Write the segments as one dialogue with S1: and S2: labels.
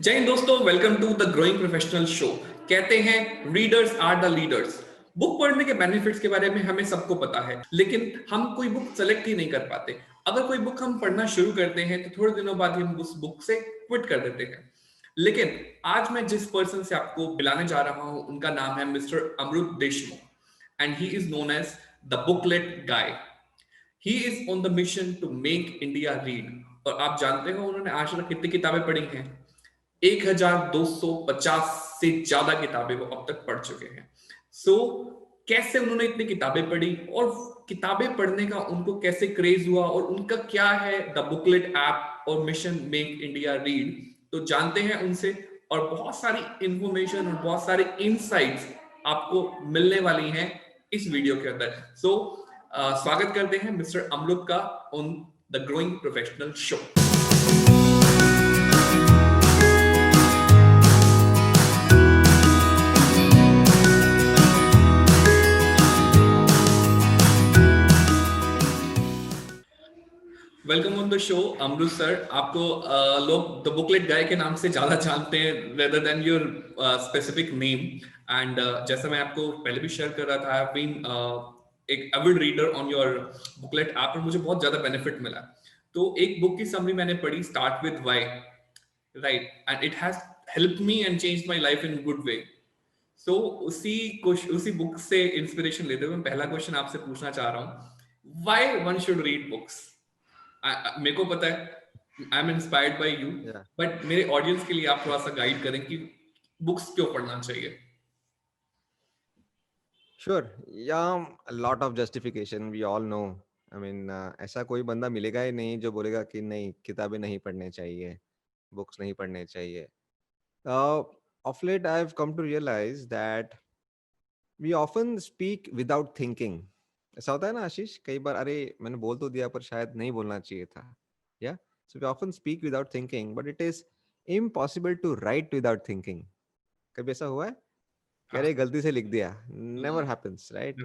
S1: जय हिंद दोस्तों, welcome to the growing professional show. कहते हैं readers are the leaders. Book पढ़ने के बेनिफिट्स के बारे में हमें सबको पता है, लेकिन हम कोई बुक सेलेक्ट ही नहीं कर पाते। अगर कोई बुक हम पढ़ना शुरू करते हैं तो थोड़े दिनों बाद ही हम उस बुक से क्विट कर देते हैं। लेकिन आज मैं जिस पर्सन से आपको मिलाने जा रहा हूं उनका नाम है mister Amrit Deshmukh and he is known as the booklet guy. He is on the mission to make India read. और आप जानते हो उन्होंने आज तक कितनी किताबें पढ़ी हैं? 1250 से ज्यादा किताबें वो अब तक पढ़ चुके हैं। सो कैसे उन्होंने इतनी किताबें पढ़ी और किताबें पढ़ने का उनको कैसे क्रेज हुआ और उनका क्या है द बुकलेट ऐप और मिशन मेक इंडिया रीड, तो जानते हैं उनसे। और बहुत सारी इंफॉर्मेशन और बहुत सारे इनसाइट्स आपको मिलने वाली हैं इस वीडियो के अंदर। सो स्वागत करते हैं मिस्टर अमृत का on the growing professional show. Welcome on the show Amrit sir. आपको लोग द बुकलेट गाय के नाम से ज्यादा जानते हैं rather than your specific name. And जैसा मैं आपको पहले भी शेयर कर रहा था, आई हैव बीन एक Avid reader on your booklet app और मुझे बहुत ज्यादा बेनिफिट मिला। तो एक बुक की समरी मैंने पढ़ी, start with why, right, and it has helped me and changed my life in good way. So उसी बुक से इंस्पिरेशन लेते हुए मैं पहला क्वेश्चन आपसे पूछना चाह रहा हूँ, why one should read books? मेरे को पता है I am inspired by you,
S2: Yeah,
S1: but मेरे ऑडियंस के लिए आप थोड़ा सा गाइड करें कि बुक्स क्यों पढ़ना चाहिए।
S2: sure. Yeah, a lot of justification. We all know. I mean, ऐसा कोई बंदा मिलेगा ही नहीं जो बोलेगा कि नहीं किताबें नहीं पढ़ने चाहिए, बुक्स नहीं पढ़ने चाहिए. Uh, of late, I've come to realize that we often speak without thinking. ऐसा होता है ना आशीष, कई बार अरे मैंने बोल तो दिया पर शायद नहीं बोलना चाहिए था. Yeah. So we often speak without thinking, but it is impossible to write without thinking. कभी ऐसा हुआ है? कि
S1: हाँ।
S2: अरे गलती से लिख दिया. Never happens, right?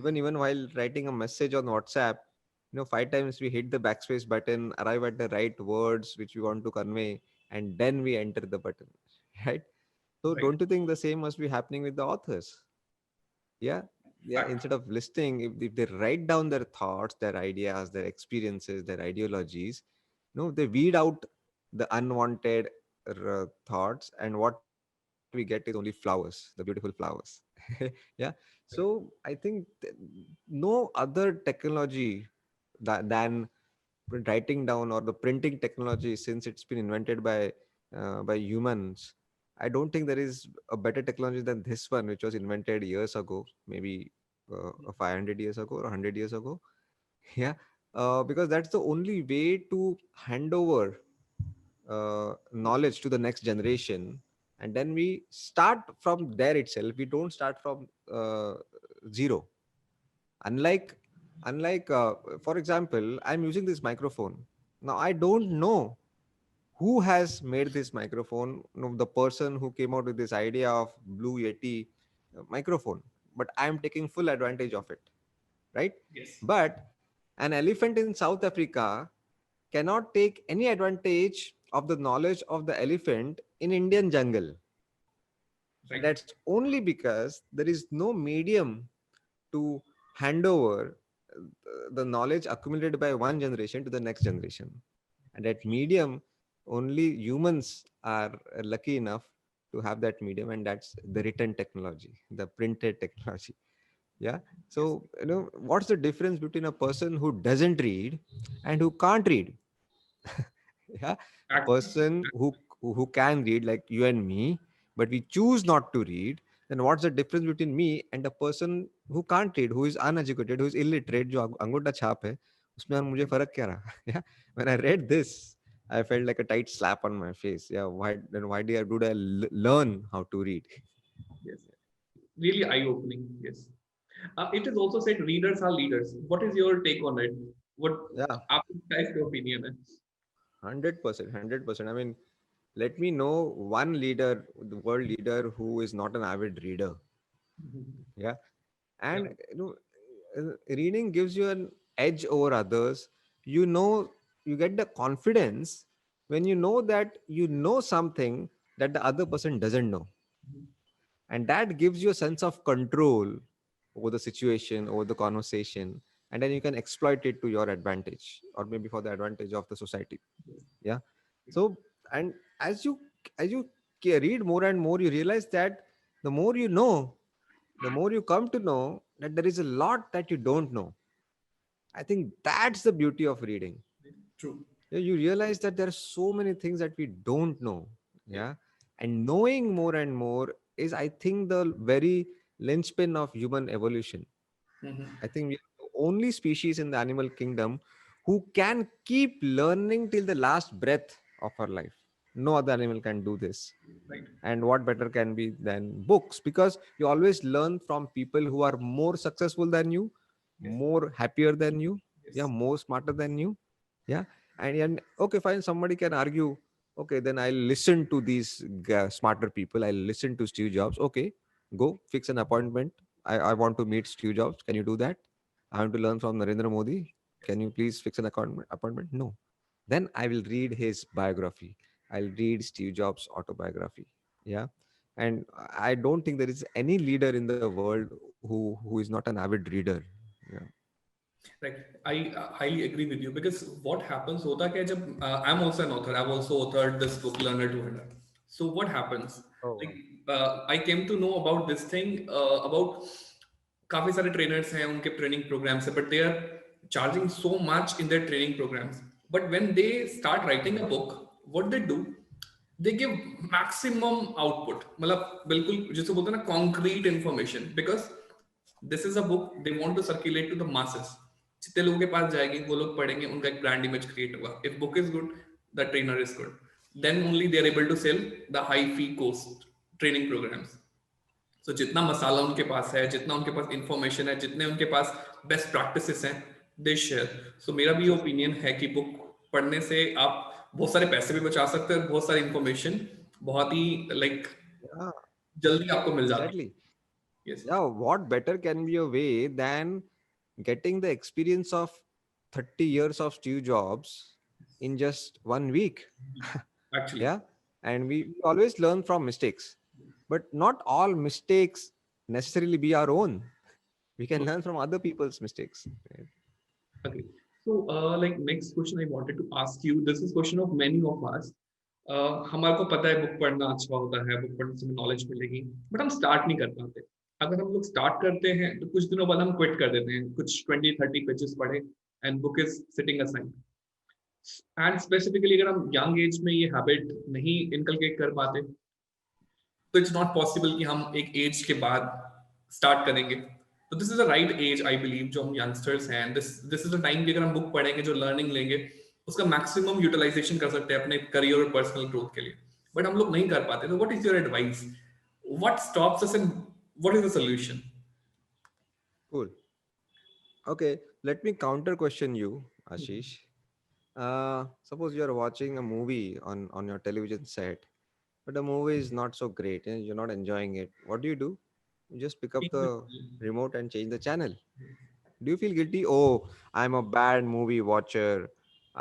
S2: Even while writing a message on WhatsApp, 5 times we hit the backspace button, arrive at the right words which we want to convey, and then we enter the button, right? So
S1: right.
S2: don't you think the same must be happening with the authors? Yeah. Yeah,
S1: fact.
S2: instead of listing, if they write down their thoughts, their ideas, their experiences, their ideologies, they weed out the unwanted thoughts, and what we get is only flowers, the beautiful flowers. Yeah. So I think no other technology than writing down, or the printing technology, since it's been invented by humans, I don't think there is a better technology than this one, which was invented years ago, maybe 500 years ago or 100 years ago. Yeah. Because that's the only way to hand over knowledge to the next generation, and then we start from there itself. We don't start from zero. Unlike unlike, for example, I'm using this microphone. Now I don't know who has made this microphone, the person who came out with this idea of Blue Yeti microphone, but I'm taking full advantage of it, right?
S1: Yes.
S2: But an elephant in South Africa cannot take any advantage of the knowledge of the elephant in Indian jungle. And
S1: right.
S2: that's only because there is no medium to hand over the knowledge accumulated by one generation to the next generation. And that medium, only humans are lucky enough to have that medium, and that's the written technology, the printed technology. Yeah.
S1: Yes.
S2: So, what's the difference between a person who doesn't read and who can't read? Yeah. A
S1: fact.
S2: person who can read, like you and me, but we choose not to read, then what's the difference between me and a person who can't read, who is uneducated, who is illiterate, जो अंगूठा छाप है, उसमें और मुझे फर्क क्या रहा? Yeah. When I read this, I felt like a tight slap on my face. Yeah. Why do I learn how to read?
S1: Yes. Really I opening. Yes. It is also said readers are leaders. What is your take on it?
S2: Yeah.
S1: What आपका इसका opinion है?
S2: 100%. 100%. I mean, let me know one leader, the world leader, who is not an avid reader. Yeah.
S1: Yeah,
S2: And reading gives you an edge over others. You get the confidence when you know that you know something that the other person doesn't know.
S1: Mhm.
S2: And that gives you a sense of control over the situation, over the conversation, and then you can exploit it to your advantage, or maybe for the advantage of the society. Yeah. So, and as you read more and more, you realize that the more you know, the more you come to know that there is a lot that you don't know. I think that's the beauty of reading.
S1: True.
S2: Yeah, you realize that there are so many things that we don't know.
S1: Yeah.
S2: Yeah. And knowing more and more is, I think, the very linchpin of human evolution.
S1: Mhm.
S2: I think we are the only species in the animal kingdom who can keep learning till the last breath of our life. No other animal can do this.
S1: Right.
S2: And what better can be than books? Because you always learn from people who are more successful than you,
S1: Yes.
S2: more happier than you, yeah,
S1: Yes.
S2: more smarter than you. Yeah. And okay, fine, somebody can argue, okay, then I'll listen to these smarter people, I'll listen to Steve Jobs. Okay, go fix an appointment. I want to meet Steve Jobs. Can you do that? I want to learn from Narendra Modi. Can you please fix an appointment? No. Then I will read his biography. I'll read Steve Jobs' autobiography. Yeah. And I don't think there is any leader in the world who is not an avid reader. Yeah.
S1: Like I highly agree with you because what happens होता क्या है जब I'm also an author. I've also authored this book Learner to Earner. So what happens?
S2: Oh,
S1: Like I came to know about this thing about काफी सारे trainers हैं उनके training programs है but they are charging so much in their training programs. But when they start writing a book, what they do? They give maximum output. मतलब बिल्कुल जिसे बोलते हैं ना concrete information because this is a book they want to circulate to the masses. जितने लोगों के पास जाएगी वो लोग पढ़ेंगे उनका एक ब्रांड इमेज क्रिएट होगा. If book is good, the trainer is good, then only they are able to sell the high fee cost training programs. So जितना मसाला उनके पास है, जितना उनके पास इंफॉर्मेशन है, जितने उनके पास बेस्ट प्रैक्टिसेस हैं, दे शेयर. सो मेरा भी ओपिनियन है कि बुक पढ़ने से आप बहुत सारे पैसे भी बचा सकते हैं और बहुत सारी इंफॉर्मेशन बहुत ही लाइक
S2: yeah,
S1: जल्दी आपको मिल जाती
S2: exactly.
S1: है. Yes.
S2: Yeah. What better can be a way than getting the experience of 30 years of Steve Jobs in just 1 week?
S1: Actually.
S2: Yeah. And we always learn from mistakes, but not all mistakes necessarily be our own. We can learn from other people's mistakes. Right?
S1: Okay. So, like next question I wanted to ask you. This is question of many of us. हमारे को पता है book पढ़ना अच्छा होता है, book पढ़ने से नॉलेज मिलेगी, बट हम स्टार्ट नहीं कर पाते. अगर हम लोग स्टार्ट करते हैं तो कुछ दिनों बाद हम क्विट कर देते हैं. कुछ 20-30 पेजेस पढ़े and book is sitting aside. And specifically अगर हम यंग एज में ये हैबिट नहीं इनकलकेट कर पाते तो इट्स नॉट पॉसिबल कि हम एक एज के बाद स्टार्ट करेंगे. तो this is a right as I believe जो हम यंगस्टर्स हैं. दिस इज अ टाइम कि अगर हम बुक पढ़ेंगे जो लर्निंग लेंगे उसका मैक्सिमम यूटिलाइजेशन कर सकते हैं अपने करियर और पर्सनल ग्रोथ के लिए. बट हम लोग नहीं कर पाते. तो what is your advice? What stops us and what is the solution?
S2: Cool. Okay. Let me counter question you, Ashish. Suppose you are watching a movie on your television set, but the movie is not so great and you're not enjoying it. What do? You just pick up the remote and change the channel. Do you feel guilty? Oh, I'm a bad movie watcher.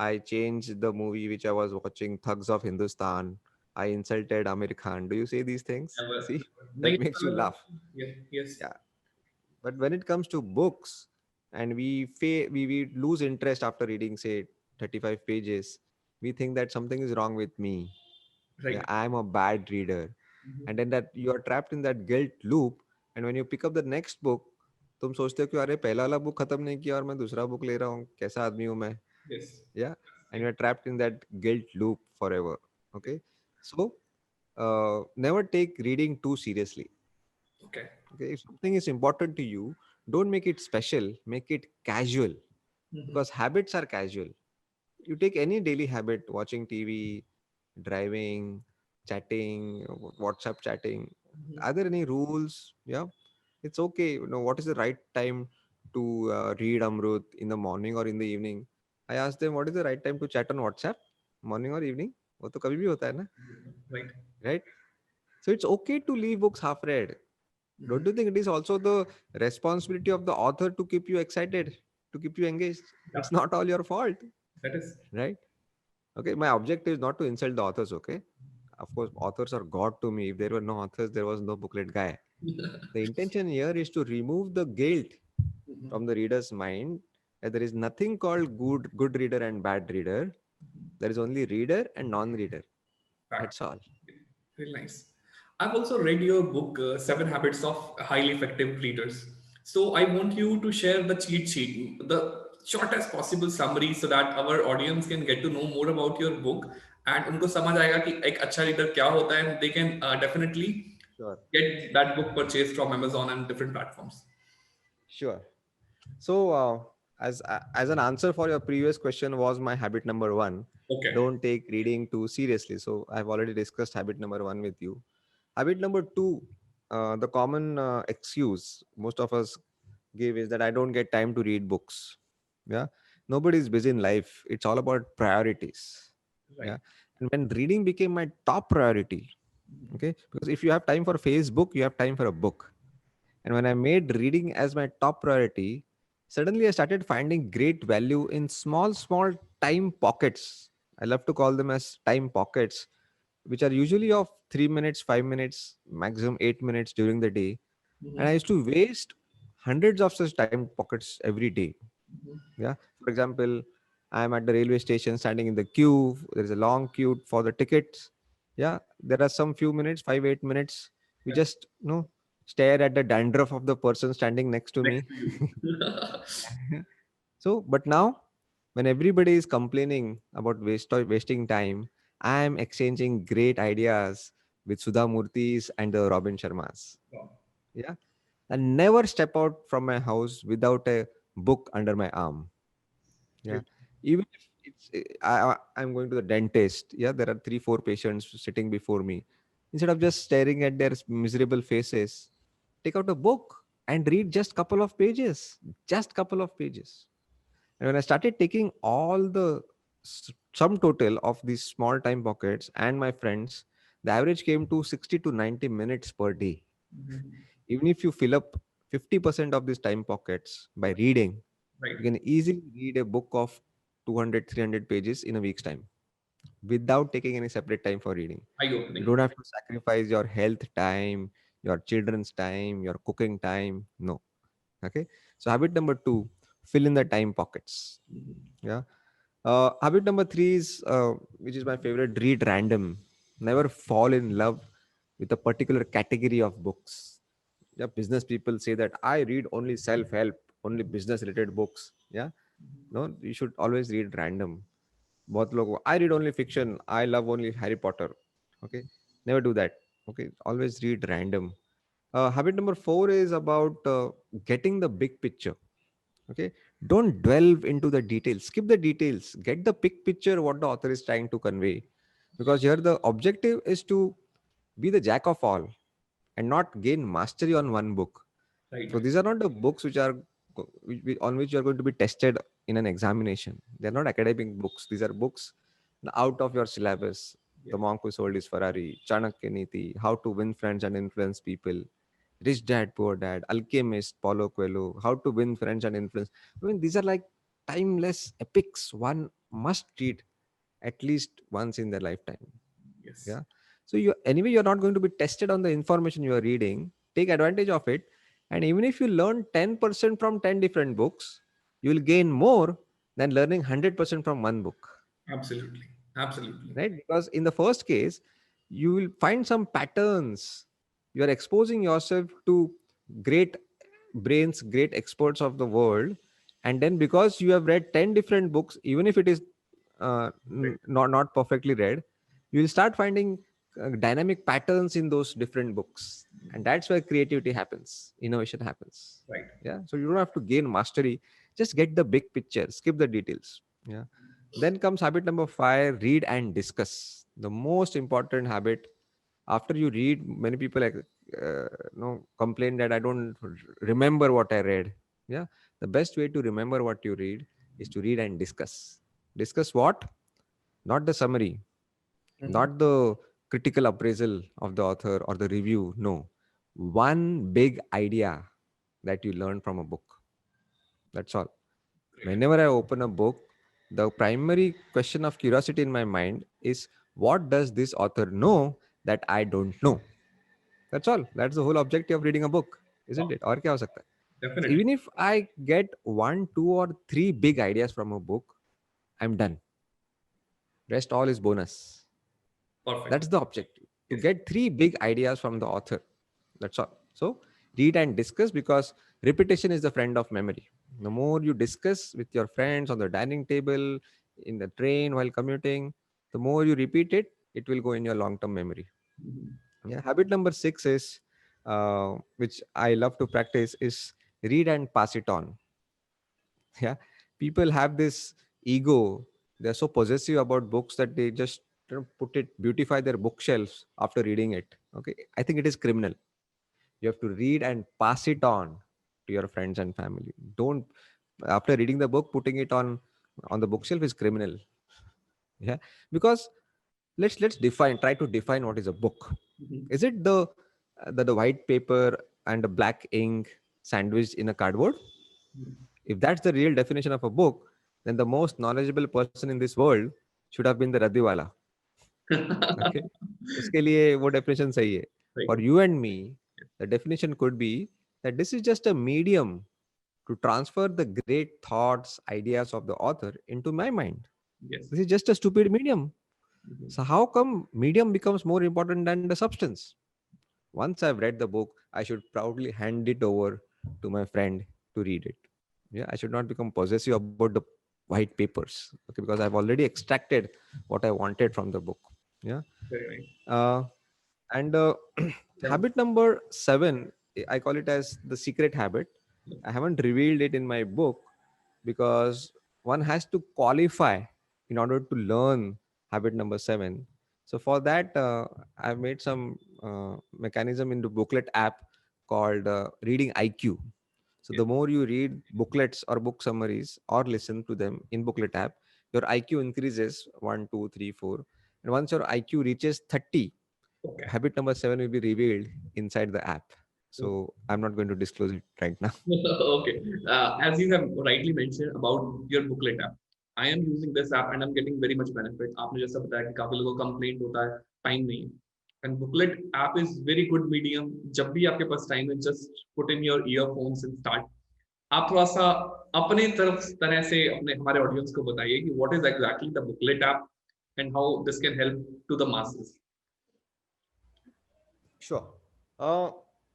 S2: I changed the movie which I was watching, Thugs of Hindustan. I insulted Amir Khan. Do you say these things? See, that
S1: नहीं.
S2: makes you laugh.
S1: Yes.
S2: Yeah. But when it comes to books, and we lose interest after reading, say, 35 pages, we think that something is wrong with me. Yeah,
S1: right.
S2: I'm a bad reader. And then that you are trapped in that guilt loop. And when you pick up the next book, तुम सोचते हो कि अरे पहला वाला book खत्म नहीं किया और मैं दूसरा बुक ले रहा हूँ, कैसा आदमी हूँ मैं.
S1: Yes.
S2: Yeah. And you're trapped in that guilt loop forever. Okay. So never take reading too seriously.
S1: Okay.
S2: Okay. If something is important to you, don't make it special, make it casual, because habits are casual. You take any daily habit, watching TV, driving, chatting, WhatsApp chatting. Are there any rules? Yeah. It's okay. What is the right time to read Amrut, in the morning or in the evening? I asked them, what is the right time to chat on WhatsApp? Morning or evening? वो तो कभी भी होता है ना,
S1: right.
S2: right? So it's okay to leave books half read. Don't you think it is also the responsibility of the author to keep you excited, to keep you engaged?
S1: Yeah.
S2: It's not all your fault,
S1: That is.
S2: right? Okay, my objective is not to insult the authors, okay? Of course, authors are God to me. If there were no authors, there was no booklet guy. The intention here is to remove the guilt from the reader's mind that there is nothing called good reader and bad reader. There is only reader and non-reader.
S1: Fact.
S2: That's all.
S1: Very nice. I've also read your book, Seven Habits of Highly Effective Leaders. So I want you to share the cheat sheet, the shortest possible summary, so that our audience can get to know more about your book and उनको समझ आएगा कि एक अच्छा leader क्या होता है, and they can definitely
S2: Sure.
S1: get that book purchased from Amazon and different platforms.
S2: Sure. So, as an answer for your previous question, was my habit number one.
S1: Okay.
S2: Don't take reading too seriously. So, I've already discussed habit number one with you. Habit number two, the common excuse most of us give is that I don't get time to read books. Yeah, nobody's busy in life. It's all about priorities.
S1: Right.
S2: Yeah, and when reading became my top priority, okay, because if you have time for Facebook, you have time for a book. And when I made reading as my top priority, suddenly I started finding great value in small time pockets. I love to call them as time pockets, which are usually of 3 minutes, 5 minutes, maximum 8 minutes during the day. And I
S1: Mhm.
S2: used to waste hundreds of such time pockets every day.
S1: Mhm.
S2: Yeah. For example, I'm at the railway station standing in the queue. There's a long queue for the tickets. Yeah. There are some few minutes, 5, 8 minutes. We
S1: Yeah.
S2: just, stare at the dandruff of the person standing next to
S1: Next
S2: me.
S1: to you.
S2: So, but now, when everybody is complaining about wasting time, I am exchanging great ideas with Sudha Murthy's and the Robin Sharmas.
S1: Wow.
S2: Yeah. I never step out from my house without a book under my arm. Yeah.
S1: Great.
S2: Even if I'm going to the dentist, yeah, there are 3, 4 patients sitting before me. Instead of just staring at their miserable faces, take out a book and read just couple of pages. Just couple of pages. And when I started taking all the sum total of these small time pockets and my friends, the average came to 60 to 90 minutes per day.
S1: Mhm.
S2: Even if you fill up 50% of these time pockets by reading,
S1: Right.
S2: you can easily read a book of 200, 300 pages in a week's time without taking any separate time for reading. You
S1: Eye-opening.
S2: don't have to sacrifice your health time, your children's time, your cooking time. No. Okay. So, habit number two, fill in the time pockets. Yeah. Habit number three is, which is my favorite, read random. Never fall in love with a particular category of books. Yeah, business people say that I read only self-help, only business related books. Yeah, no, you should always read random. बहुत लोग, I read only fiction, I love only Harry Potter. Okay, never do that. Okay, always read random. Habit number four is about getting the big picture. Okay, don't delve into the details, skip the details, get the big picture what the author is trying to convey, because here the objective is to be the jack of all and not gain mastery on one book.
S1: Right.
S2: So these are not the books which are on which you are going to be tested in an examination. They are not academic books. These are books out of your syllabus.
S1: Yeah.
S2: The Monk Who Sold His Ferrari, Chanakya Niti, How to Win Friends and Influence People, Rich Dad Poor Dad, Alchemist, Paulo Coelho, How to Win Friends and Influence. I mean, these are like timeless epics. One must read at least once in their lifetime.
S1: Yes.
S2: Yeah. So you anyway, you're not going to be tested on the information you are reading. Take advantage of it. And even if you learn 10% from 10 different books, you will gain more than learning 100% from one book.
S1: Absolutely. Absolutely.
S2: Right? Because in the first case, you will find some patterns. You are exposing yourself to great brains, great experts of the world. And then because you have read 10 different books, even if it is
S1: Right.
S2: not perfectly read, you will start finding dynamic patterns in those different books. And that's where creativity happens, innovation happens.
S1: Right.
S2: Yeah. So you don't have to gain mastery, just get the big picture, skip the details. Yeah. Then comes habit number five, read and discuss. The most important habit. After you read, many people complain that I don't remember what I read. Yeah. The best way to remember what you read is to read and discuss. Discuss what? Not the summary,
S1: Mhm.
S2: not the critical appraisal of the author or the review. No. One big idea that you learn from a book. That's all.
S1: Great.
S2: Whenever I open a book, the primary question of curiosity in my mind is what does this author know that I don't know? That's all. That's the whole objective of reading a book, isn't
S1: Wow,
S2: it? और क्या हो सकता है? So
S1: definitely.
S2: even if I get one, two, or three big ideas from a book, I'm done. Rest all is bonus.
S1: Perfect.
S2: That's the objective. To
S1: Yes.
S2: get three big ideas from the author. That's all. So read and discuss, because repetition is the friend of memory. The more you discuss with your friends on the dining table, in the train while commuting, the more you repeat it, it will go in your long term memory.
S1: Mhm.
S2: Yeah. Habit number 6 is, which I love to practice, is read and pass it on. Yeah. People have this ego. They're so possessive about books that they just, put it, beautify their bookshelves after reading it. Okay. I think it is criminal. You have to read and pass it on to your friends and family. Don't, after reading the book, putting it on the bookshelf is criminal. Yeah. Because let's define, try to define what is a book.
S1: Mhm.
S2: Is it the white paper and the black ink sandwiched in a cardboard?
S1: Mhm.
S2: If that's the real definition of a book, then the most knowledgeable person in this world should have been the Radiwala. Okay. उसके लिए वो definition सही है. For
S1: Right.
S2: you and me, the definition could be that this is just a medium to transfer the great thoughts, ideas of the author into my mind.
S1: Yes.
S2: This is just a stupid medium.
S1: Mhm.
S2: So how come medium becomes more important than the substance? Once I've read the book, I should proudly hand it over to my friend to read it. Yeah, I should not become possessive about the white papers. Okay, because I've already extracted what I wanted from the book. Yeah.
S1: Very nice.
S2: Uh, and
S1: Then,
S2: habit number 7, I call it as the secret habit. I haven't revealed it in my book because one has to qualify in order to learn habit number 7. So for that, I've made some mechanism in the booklet app called Reading IQ. So
S1: yes.
S2: the more you read booklets or book summaries or listen to them in booklet app, your IQ increases 1, 2, 3, 4. And once your IQ reaches 30,
S1: Okay.
S2: habit number 7 will be revealed inside the app. So I'm not going to disclose it right now.
S1: Okay. As you have rightly mentioned about your booklet app, I am using this app and I'm getting very much benefit. आपने जैसा बताया कि काफी लोगों को complaint होता है, time नहीं है. And booklet app is very good medium. जब भी आपके पास time है, just put in your earphones and start. आप थोड़ा सा अपने तरह से अपने हमारे ऑडियंस को बताइए कि what is exactly the booklet app and how this can help to the masses.
S2: Sure.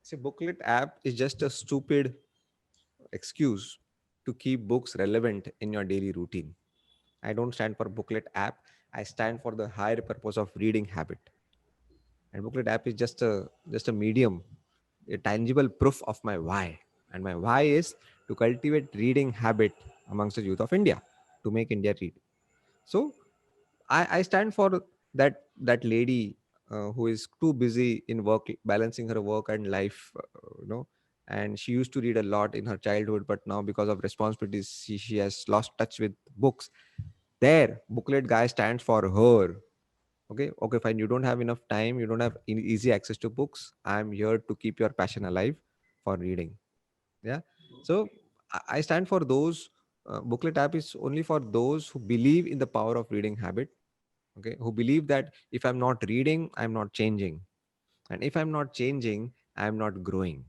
S2: See, booklet app is just a stupid excuse to keep books relevant in your daily routine. I don't stand for booklet app. I stand for the higher purpose of reading habit. And booklet app is just a medium, a tangible proof of my why. And my why is to cultivate reading habit amongst the youth of India, to make India read. So I stand for that lady who is too busy in work, balancing her work and life, and she used to read a lot in her childhood, but now because of responsibilities, she has lost touch with books. There, booklet guy stands for her. Okay, fine. You don't have enough time. You don't have easy access to books. I'm here to keep your passion alive for reading. Yeah. So I stand for those. Booklet app is only for those who believe in the power of reading habit. Okay, who believe that if I'm not reading, I'm not changing, and if I'm not changing, I'm not growing.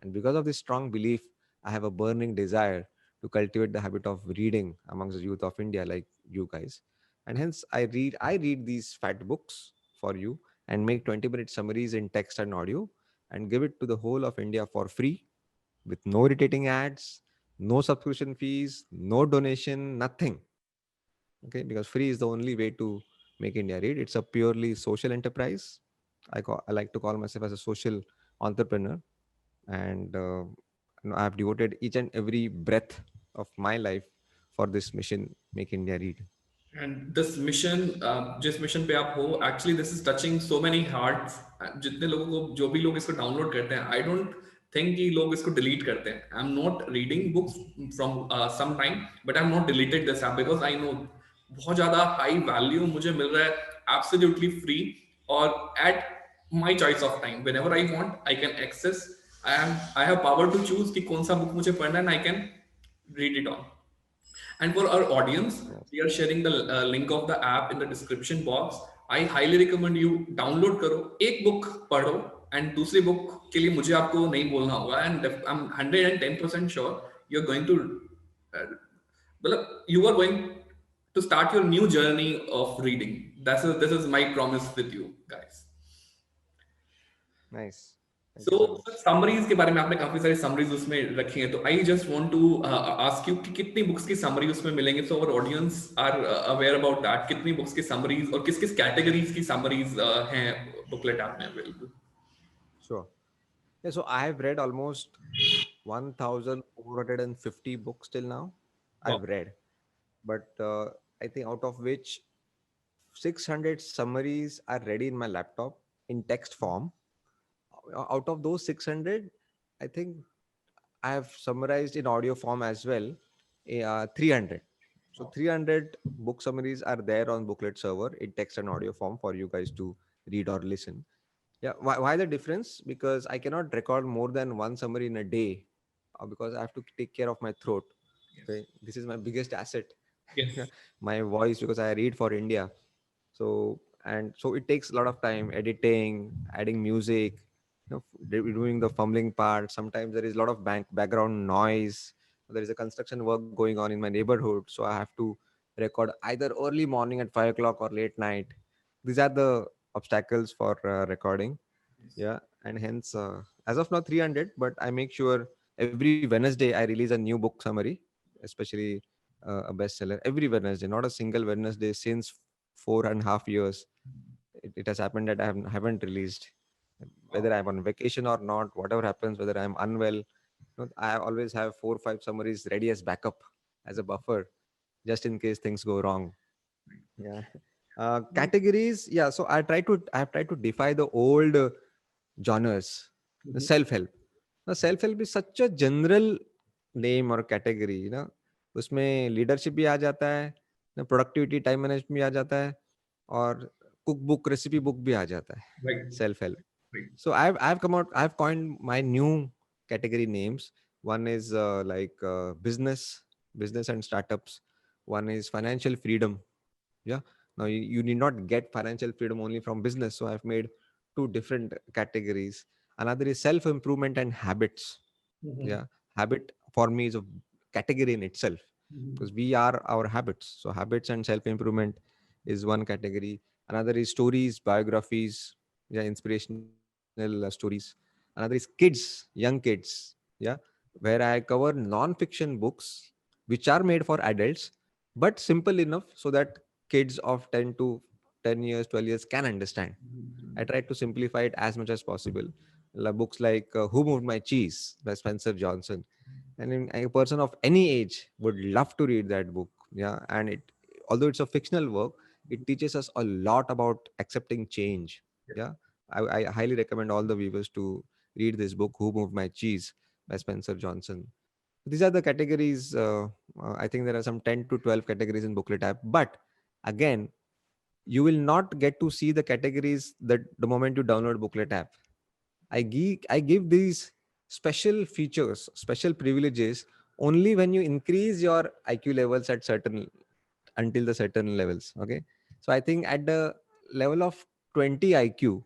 S2: And because of this strong belief, I have a burning desire to cultivate the habit of reading amongst the youth of India, like you guys. And hence I read these fat books for you and make 20-minute summaries in text and audio and give it to the whole of India for free, with no irritating ads, no subscription fees, no donation, nothing. Okay, because free is the only way to make India read. It's a purely social enterprise. I like to call myself as a social entrepreneur, and I have devoted each and every breath of my life for this mission, make India read.
S1: And this mission, जिस mission पे आप हो, actually this is touching so many hearts. जितने लोगों को, जो भी लोग इसको डाउनलोड करते हैं, I don't think कि लोग इसको डिलीट करते हैं. I'm not reading books from some time, but I'm not deleted this app because I know बहुत ज़्यादा high value मुझे मिल रहा है, absolutely free और at my choice of time. Whenever I want, I can access. I have power to choose कि कौन सा book मुझे पढ़ना है and I can read it on. And for our audience,
S2: Yes.
S1: we are sharing the link of the app in the description box. I highly recommend you download करो, एक book पढ़ो, and दूसरी book के लिए मुझे आपको नहीं बोलना होगा, and I am 110% sure you are going to, मतलब you are going to start your new journey of reading. This is my promise with you guys.
S2: Nice. Thank
S1: So
S2: you so much.
S1: Summaries के बारे में आपने काफी सारी summaries उसमें रखी हैं, तो I just want to ask you कि कितनी बुक्स की समरी उसमें मिलेंगे, so our audience are aware about that, कितनी बुक्स की समरीज और किस किस कैटेगरीज की समरीज हैं बुकलेट ऐप में available?
S2: Sure. Yeah, so I have read almost 1,450 books till now.
S1: Wow.
S2: I've read, but I think out of which 600 summaries are ready in my laptop in text form. Out of those 600, I think I have summarized in audio form as well, 300. So 300 book summaries are there on Booklet server in text and audio form for you guys to read or listen. Yeah, why the difference? Because I cannot record more than one summary in a day, because I have to take care of my throat.
S1: Yes.
S2: Okay, this is my biggest asset,
S1: Yes.
S2: my voice, because I read for India. So it takes a lot of time editing, adding music, doing the fumbling part. Sometimes there is a lot of background noise. There is a construction work going on in my neighborhood, so I have to record either early morning at 5 o'clock or late night. These are the obstacles for recording. Yeah, and hence as of now 300, but I make sure every Wednesday I release a new book summary, especially a bestseller every Wednesday, not a single Wednesday since 4.5 years. It has happened that haven't released, whether I'm on vacation or not, whatever happens, whether I'm unwell, I always have 4 or 5 summaries ready as backup, as a buffer, just in case things go wrong. Yeah. Categories, yeah, so I have tried to defy the old genres. The self-help, now self-help is such a general name or category, उसमें leadership भी आ जाता है ना, productivity time management भी आ जाता है, और cook book recipe book भी आ जाता है,
S1: Right.
S2: Self help.
S1: Right.
S2: So I've coined my new category names. One is business and startups. One is financial freedom. Yeah. Now you need not get financial freedom only from business. So I've made two different categories. Another is self improvement and habits. Yeah. Habit for me is a category in itself, because we are our habits. So habits and self improvement is one category. Another is stories, biographies, yeah, inspirational stories. Another is kids, young kids, yeah, where I cover non-fiction books which are made for adults, but simple enough so that kids of 10 to 10 years, 12 years can understand. I try to simplify it as much as possible. Books like Who Moved My Cheese by Spencer Johnson, and a person of any age would love to read that book. Yeah, and although it's a fictional work, it teaches us a lot about accepting change. Yeah, I highly recommend all the viewers to read this book, Who Moved My Cheese by Spencer Johnson. These are the categories. I think there are some 10 to 12 categories in Booklet app, but again, you will not get to see the categories that the moment you download Booklet app. I give these special features, special privileges only when you increase your IQ levels at certain, until the certain levels. Okay. So I think at the level of 20 IQ,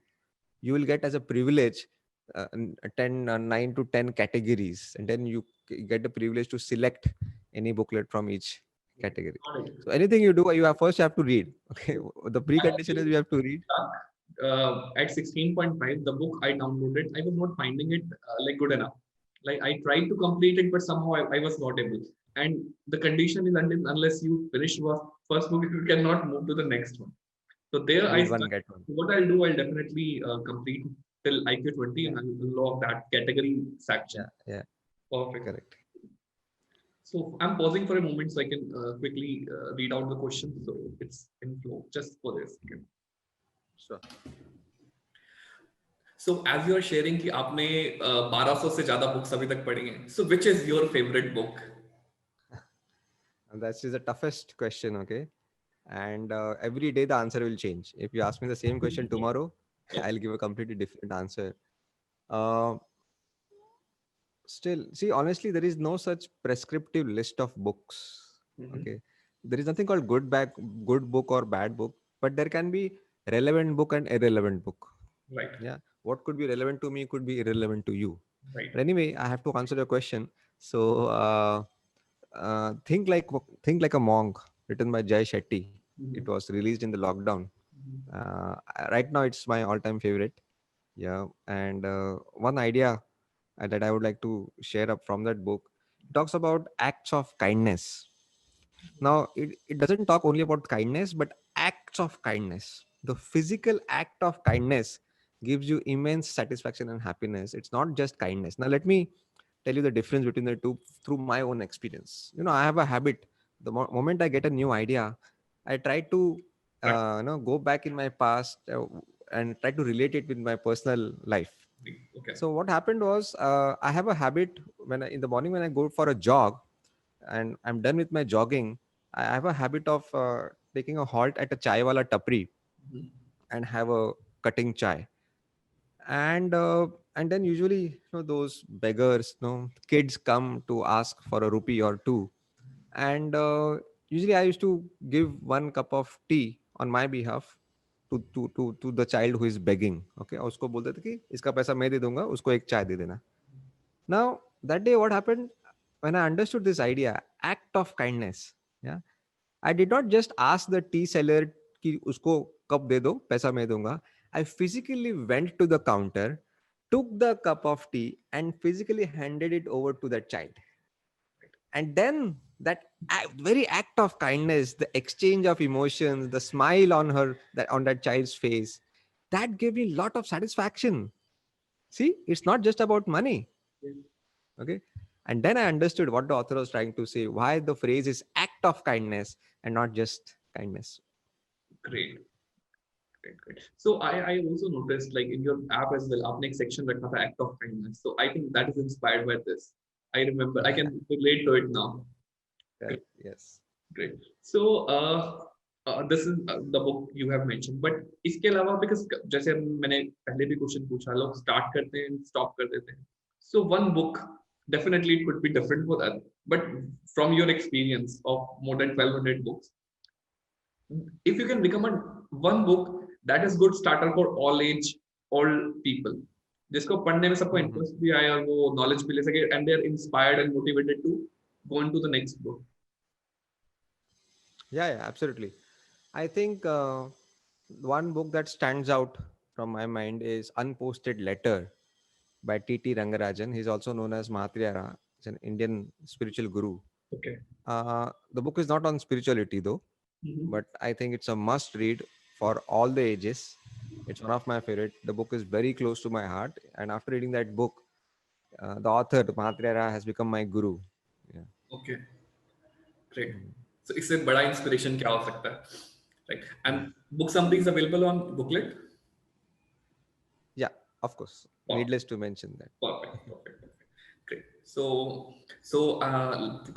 S2: you will get as a privilege 9 to 10 categories, and then you get the privilege to select any booklet from each category.
S1: Got it.
S2: So anything you do, you have to read. Okay. The precondition is you have to read.
S1: At 16.5, the book I downloaded, I was not finding it like good enough. Like I tried to complete it, but somehow I was not able. And the condition is unless you finish first book, you cannot move to the next one. So there I
S2: Read one,
S1: start.
S2: get one.
S1: What I'll do, I'll definitely complete till IQ 20, and I'll unlock that category section.
S2: Yeah.
S1: Perfect.
S2: Correct.
S1: So I'm pausing for a moment so I can quickly read out the question. So it's in flow just for this. Okay.
S2: Sure.
S1: So as you are sharing कि आपने 1200 से ज्यादा books अभी तक पढ़ी हैं. So which is your favorite book?
S2: And that is the toughest question. Okay. And every day the answer will change. If you ask me the same question tomorrow, I'll give a completely different answer. Still, see, honestly, there is no such prescriptive list of books. Okay. There is nothing called good book or bad book, but there can be relevant book and irrelevant book.
S1: Right.
S2: Yeah, what could be relevant to me could be irrelevant to you.
S1: Right.
S2: But anyway, I have to answer your question. So think like a monk, written by Jay Shetty. It
S1: Mhm.
S2: was released in the lockdown.
S1: Mhm.
S2: Right now, it's my all-time favorite. Yeah, and one idea that I would like to share up from that book talks about acts of kindness. Now, it doesn't talk only about kindness, but acts of kindness. The physical act of kindness gives you immense satisfaction and happiness. It's not just kindness. Now, let me tell you the difference between the two through my own experience. I have a habit. The moment I get a new idea, I try to go back in my past and try to relate it with my personal life.
S1: Okay.
S2: So what happened was, I have a habit in the morning when I go for a jog and I'm done with my jogging, I have a habit of taking a halt at a chai wala tapri
S1: Mhm.
S2: and have a cutting chai. And then usually, those beggars, kids come to ask for a rupee or two, and usually I used to give one cup of tea on my behalf to the child who is begging. Okay, और उसको बोलते थे कि इसका पैसा मैं दे दूंगा, उसको एक चाय दे देना. Now, that day, what happened when I understood this idea, act of kindness. Yeah, I did not just ask the tea seller कि उसको कप दे दो, पैसा मैं दूंगा. I physically went to the counter, took the cup of tea, and physically handed it over to that child. And then that very act of kindness, the exchange of emotions, the smile on that child's face, that gave me a lot of satisfaction. See, it's not just about money. Okay. And then I understood what the author was trying to say, why the phrase is act of kindness and not just kindness.
S1: Great. Great, great. So I also noticed like in your app as well, आपने एक section रखा था act of kindness. So I think that is inspired by this. I remember. I can relate to it now. Great,
S2: Correct. Yes.
S1: great. So this is the book you have mentioned. But इसके अलावा because जैसे मैंने पहले भी question पूछा, लोग start करते हैं, stop कर देते हैं. So one book, definitely it could be different for that. But from your experience of more than 1,200 books, if you can recommend one book that is good starter for all age, all people, जिसको पढ़ने में सबको
S2: Mhm.
S1: Interest भी आए और वो knowledge भी ले सके and they are inspired and motivated to go into the next book.
S2: Yeah, absolutely. I think one book that stands out from my mind is Unposted Letter by T.T. Rangarajan. He's also known as Mahatriyara. He's an Indian spiritual guru.
S1: Okay.
S2: The book is not on spirituality though,
S1: Mhm.
S2: but I think it's a must read for all the ages. It's one of my favorite. The book is very close to my heart, and after reading that book, the author Mahatriyara has become my guru. Yeah.
S1: Okay. Great.
S2: Mhm.
S1: So इससे बड़ा inspiration क्या हो सकता है? Right.
S2: Yeah.
S1: And book summary is available on booklet.
S2: Yeah, of course.
S1: Wow.
S2: Needless to mention that.
S1: Perfect. Perfect. Perfect. Great.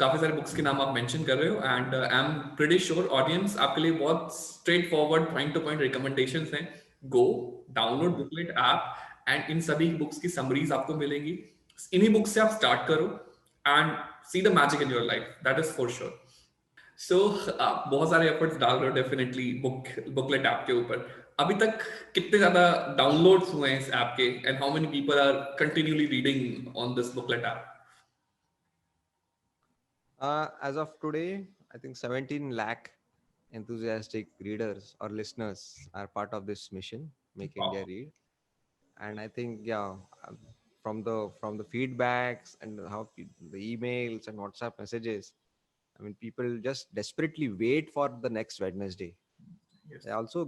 S1: काफी सारे books के नाम आप मेंशन कर रहे हो and I am pretty sure audience आपके लिए बहुत straightforward point to point recommendations हैं. Go download booklet app and in सभी बुक्स की समरीज आपको मिलेंगी. इन्हीं बुक्स से आप स्टार्ट करो and see the magic in your life, that is for sure. So आप बहुत सारे एफर्ट्स डाल रहे हो डेफिनेटली बुकलेट ऐप के ऊपर. अभी तक कितने ज्यादा डाउनलोड्स हुए हैं इस ऐप के and how many people are continuously reading on this booklet app?
S2: As of today, I think 17 lakh enthusiastic readers or listeners are part of this mission, Make India
S1: Wow.
S2: Read. And I think, yeah, from the feedbacks and the emails and WhatsApp messages, I mean, people just desperately wait for the next Wednesday.
S1: Yes.
S2: I also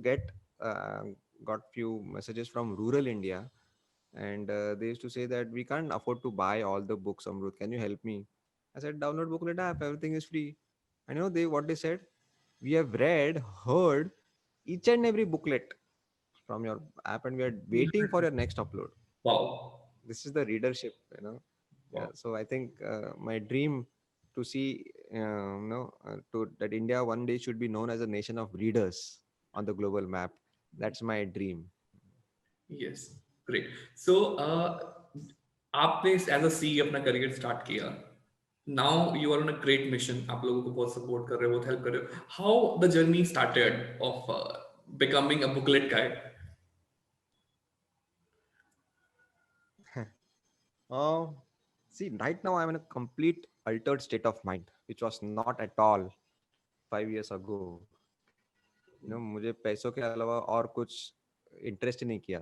S2: uh, got few messages from rural India, and they used to say that we can't afford to buy all the books. Amrut, can you help me? I said, download booklet app. Everything is free. And what they said? We have heard each and every booklet from your app, and we are waiting for your next upload.
S1: Wow.
S2: This is the readership, Yeah.
S1: Wow.
S2: So I think my dream to see, to that India one day should be known as a nation of readers on the global map. That's my dream.
S1: Yes. Great. So आपने as a सी अपना career start किया. Now you are on a great mission. आप लोगों को बहुत support कर रहे हो, बहुत हेल्प कर रहे हो. How the journey started off becoming a booklet guy?
S2: See, right now I'm in a complete altered state of mind, which was not at all 5 years ago. मुझे पैसों के अलावा और कुछ इंटरेस्ट ही नहीं किया.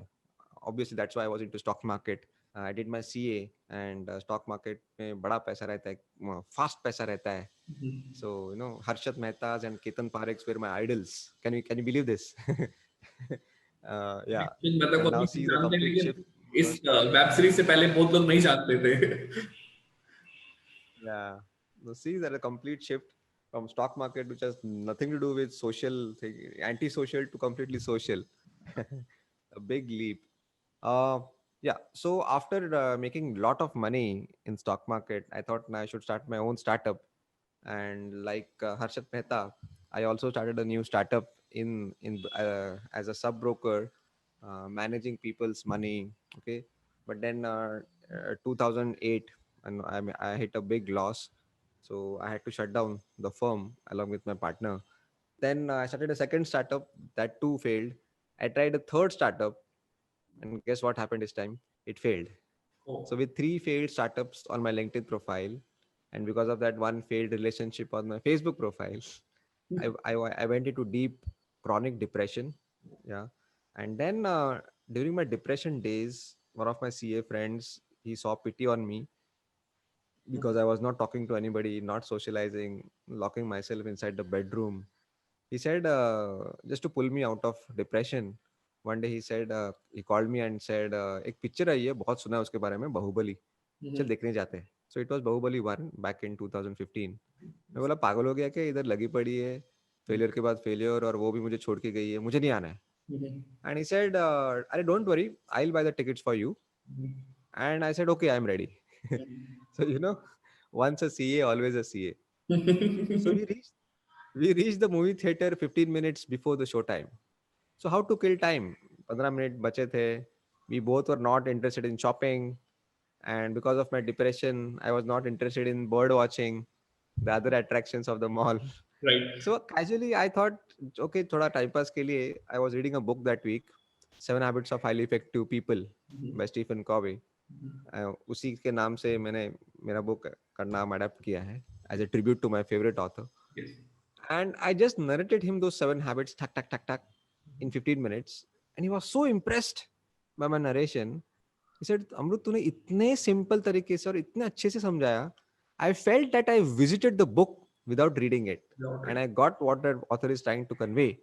S2: Obviously, that's why I was into stock market. I did my CA, and stock market में बड़ा पैसा रहता है, fast पैसा रहता है. So Harshad Mehta's and Ketan Parekh's were my idols. Can you believe this? Yeah.
S1: मतलब
S2: And now
S1: अभी
S2: see the
S1: जानते हैं,
S2: complete
S1: लेकिन
S2: shift.
S1: इस वेब सीरीज से पहले बहुत लोग नहीं जानते थे.
S2: Yeah. So see that a complete shift from stock market, which has nothing to do with social thing, anti-social to completely social. A big leap. Uh, yeah. So after making a lot of money in stock market, I thought I should start my own startup. And like Harshad Mehta, I also started a new startup in as a sub broker, managing people's money. Okay, but then 2008, and I hit a big loss, so I had to shut down the firm along with my partner. Then I started a second startup that too failed. I tried a third startup, and guess what happened this time? It failed. So with 3 failed startups on my LinkedIn profile, and because of that one failed relationship on my Facebook profile, I went into deep chronic depression. Yeah. And then during my depression days, one of my CA friends, he saw pity on me because I was not talking to anybody, not socializing, locking myself inside the bedroom. He said, just to pull me out of depression, one day he said, he called me and said, एक picture आई है, बहुत सुना है उसके बारे में, बाहुबली, चल देखने जाते हैं. So it was Bahubali 1 back in 2015. मैं बोला पागल हो गया क्या, इधर लगी पड़ी है, फेलियर के बाद फेलियर, और वो भी मुझे छोड़ के गई है, मुझे नहीं आना है. And he said, अरे don't worry, I'll buy the tickets for you. And I said, okay, I'm ready. So once a CA, always a CA. So we reached the movie theater 15 minutes before the show time. So how to kill time? 15 minutes बचे थे. We both were not interested in shopping, and because of my depression, I was not interested in bird watching, the other attractions of the mall.
S1: Right.
S2: So casually, I thought, okay, थोड़ा time pass के लिए, I was reading a book that week, 7 Habits of Highly Effective People by Stephen Covey. उसी के नाम से मैंने मेरा book का नाम अडेप्ट किया है as a tribute to my favorite author.
S1: Yes.
S2: And I just narrated him those 7 habits, tuck, tuck, tuck, tuck, in 15 minutes. And he was so impressed by my narration. He said, Amrut, तूने इतने simple तरीके से और इतने अच्छे से समझाया. I felt that I visited the book without reading it. And I got what the author is trying to convey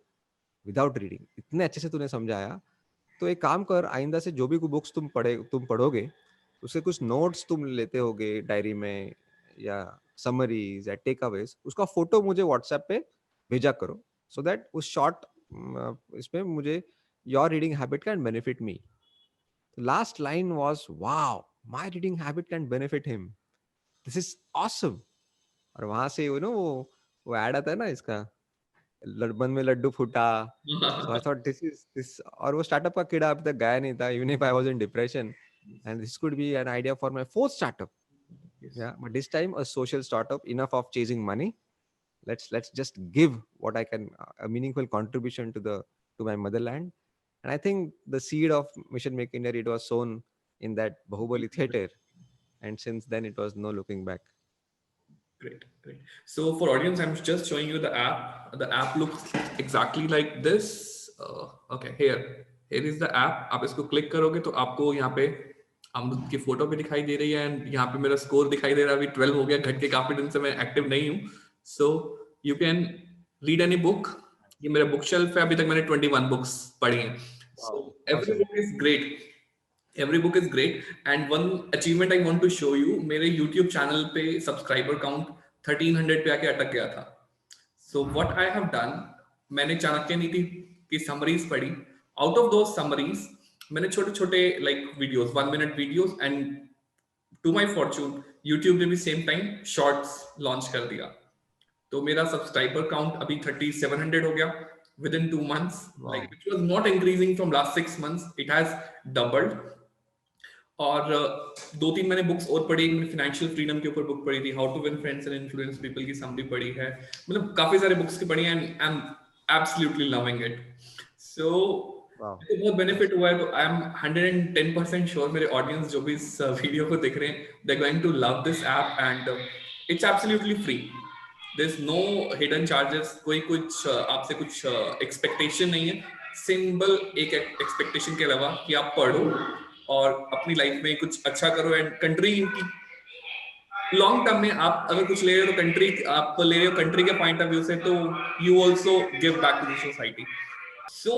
S2: without reading. इतने अच्छे से तूने समझाया. तो एक काम कर, आइंदा से जो भी कोई बुक्स तुम पढ़ोगे, उसके कुछ नोट्स तुम लेते होगे डायरी में, या समरीज या टेक अवेज, उसका फोटो मुझे व्हाट्सएप पे भेजा करो, सो दैट उस शॉर्ट इसमें मुझे your reading habit can benefit me. Last line was, wow, my reading habit can benefit him, this is awesome. और वहां से वो ऐड आता है ना इसका, मन में लड्डू फूटा. So I thought this, और वो स्टार्टअप का कीड़ा अभी तक गया नहीं था, even if I was in depression, and this could be an idea for my fourth startup. Yeah, but this time a social startup. Enough of chasing money. Let's just give what I can, a meaningful contribution to my motherland. And I think the seed of Mission Make India, it was sown in that Bahubali theater, and since then it was no looking back.
S1: Great. So for audience, I'm just showing you the app. The app looks exactly like this. Okay, here is the app. आप इसको click करोगे तो आपको यहाँ पे अमृत की photo भी दिखाई दे रही है, एंड यहाँ पे मेरा स्कोर दिखाई दे रहा है. अभी 12 हो गया, घट के काफी दिन से मैं एक्टिव नहीं हूँ. So you can read any book. ये मेरा बुक शेल्फ है, अभी तक मैंने 21 बुक्स पढ़ी हैं. So every book is great. Every book is great. And one achievement I want to show you, मेरे YouTube चैनल पे सब्सक्राइबर काउंट 1300 पे आके अटक गया था. So what I have done, मैंने चाणक्य नीति की समरीज पढ़ी. आउट ऑफ दोज समरीज मैंने छोटे छोटे like videos, 1 minute videos, and to my fortune YouTube ने भी सेम टाइम शॉर्ट्स लॉन्च कर दिया. तो मेरा सब्सक्राइबर काउंट अभी 3700 हो गया within 2 months. Wow. Like, which was not increasing from last 6 months. It has doubled. और 2-3 मैंने बुक्स और पढ़ी. मैंने फाइनेंशियल फ्रीडम के ऊपर बुक पढ़ी थी, how to win friends and influence people की समरी पढ़ी है. मतलब काफी सारे बुक्स की पढ़ी है, and I am absolutely loving it. So
S2: Wow.
S1: तो बहुत बेनिफिट हुआ है, तो आई एम 110% श्योर मेरे ऑडियंस जो भी इस वीडियो को देख रहे हैं, they are going to love this app and it's absolutely free. There is no hidden charges, कोई कुछ आपसे कुछ एक्सपेक्टेशन नहीं है. सिंपल एक एक्सपेक्टेशन के अलावा कि आप पढ़ो और अपनी लाइफ में कुछ अच्छा करो एंड कंट्री की लॉन्ग टर्म में आप अगर कुछ ले रहे हो तो कंट्री आप ले रहे हो कंट्री के पॉइंट ऑफ व्यू से, तो you also give back to the society. So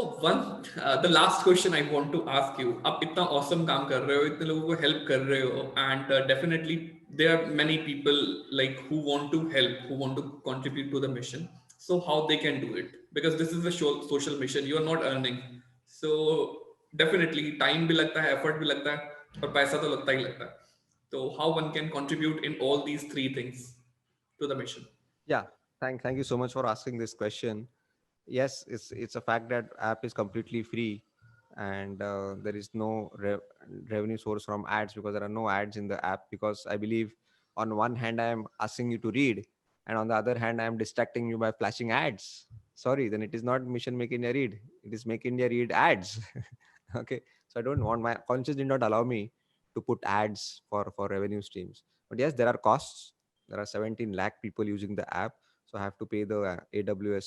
S1: the last question I want to ask you, आप इतना awesome काम कर रहे हो, इतने लोगों को help कर रहे हो, and definitely there are many people like who want to help, who want to contribute to the mission. So how they can do it? Because this is a social mission, you are not earning. So definitely time भी लगता है, effort भी लगता है, और पैसा तो लगता ही लगता है. So how one can contribute in all these three things to the mission?
S2: Yeah, thank you so much for asking this question. Yes, it's a fact that app is completely free, and there is no revenue source from ads, because there are no ads in the app. Because I believe on one hand I am asking you to read, and on the other hand I am distracting you by flashing ads. Sorry, then it is not Mission Make India Read. It is Make India Read ads. Okay, so I don't want, my conscience did not allow me to put ads for revenue streams. But yes, there are costs. There are 17 lakh people using the app, so I have to pay the AWS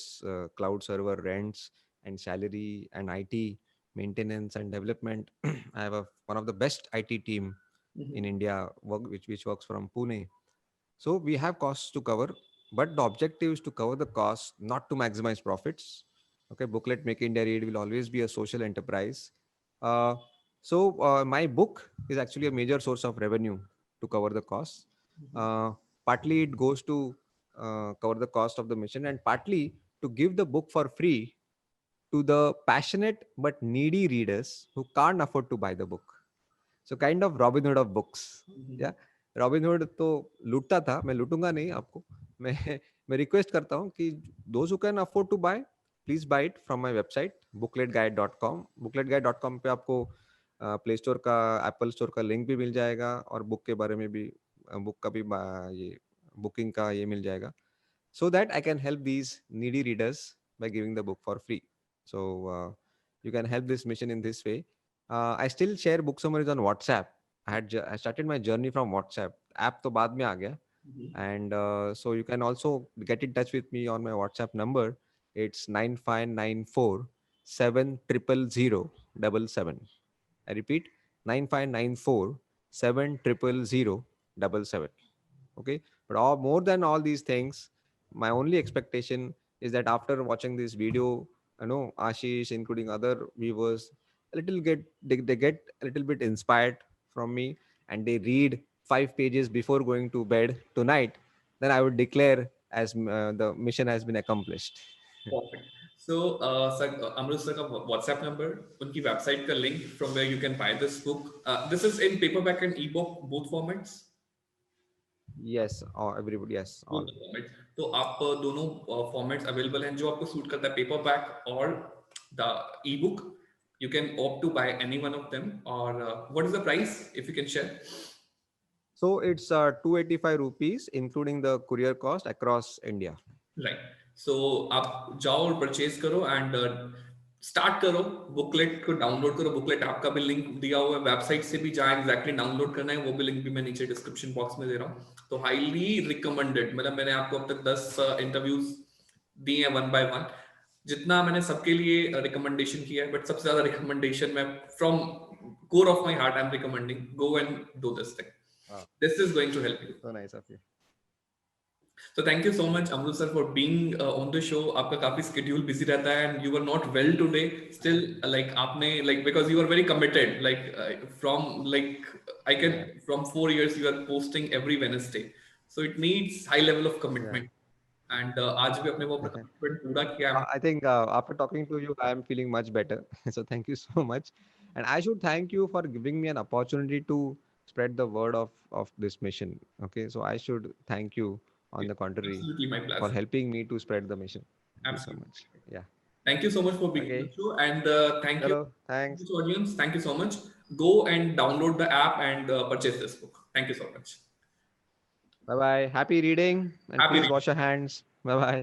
S2: cloud server rents and salary and IT maintenance and development. I have one of the best IT team in India, which works from Pune. So we have costs to cover, but the objective is to cover the costs, not to maximize profits. Okay, Booklet Make India Read will always be a social enterprise. Uh, my book is actually a major source of revenue to cover the costs. Uh, Partly it goes to cover the cost of the mission, and partly to give the book for free to the passionate but needy readers who can't afford to buy the book. So kind of Robin Hood of books. Yeah, robin hood तो लूटता था, मैं लूटूंगा नहीं आपको. मैं request करता हूँ कि those who can afford to buy, please buy it from my website bookletguide.com. bookletguide.com पे आपको प्ले स्टोर का, एप्पल स्टोर का लिंक भी मिल जाएगा, और बुक के बारे में भी, बुक का भी ये बुकिंग का ये मिल जाएगा, so that I can help these needy readers by giving the book for free. So you can help this mission in this way. I still share book summaries on WhatsApp. I started my journey from WhatsApp. App to baad mein aa gaya. And so you can also get in touch with me on my WhatsApp number. It's 9594 70007. I repeat, 9594 70007. Okay, but more than all these things, my only expectation is that after watching this video, Ashish, including other viewers, they get a little bit inspired from me, and they read 5 pages before going to bed tonight. Then I would declare as the mission has been accomplished.
S1: Perfect. So, sir, Amrut sir का WhatsApp number, उनकी website का link from where you can buy this book. This is in paperback and ebook, both formats.
S2: Yes, everybody, yes, all.
S1: Both formats. तो आप दोनों formats available हैं, जो आपको suit करता है, paperback or the ebook. You can opt to buy any one of them. Or what is the price, if you can share?
S2: So it's 285 rupees, including the courier cost across India.
S1: Right. So आप जाओ और purchase करो and start करो, booklet को download करो. Booklet app का भी link दिया हुआ है, वेबसाइट से भी जहाँ एग्जैक्टली डाउनलोड करना है वो भी लिंक भी मैं नीचे डिस्क्रिप्शन बॉक्स में दे रहा हूँ. तो हाईली रिकमेंडेड. मतलब मैंने आपको अब तक 10 इंटरव्यूज दिए हैं वन बाय वन, जितना मैंने सबके लिए रिकमेंडेशन किया है, बट सबसे ज्यादा रिकमेंडेशन मैं from core of my heart I am recommending, go and do this thing. This is going to help you.
S2: So nice of you.
S1: So thank you so much, Amrut sir, for being on the show. आपका काफी schedule busy रहता है, and you were not well today. Still, like आपने because you are very committed. I can from 4 years you are posting every Wednesday. So it needs high level of commitment. Yeah. And आज भी अपने वो commitment पूरा किया.
S2: I think after talking to you, I am feeling much better. So thank you so much. And I should thank you for giving me an opportunity to spread the word of this mission. Okay, so I should thank you. On the contrary,
S1: absolutely my pleasure.
S2: For helping me to spread the mission.
S1: Thank absolutely.
S2: You so much. Yeah.
S1: Thank you so much for being on the show, and thank you.
S2: Thanks.
S1: Audience, thank you so much. Go and download the app and purchase this book. Thank you so much.
S2: Bye bye. Happy reading, and please wash your hands. Bye bye.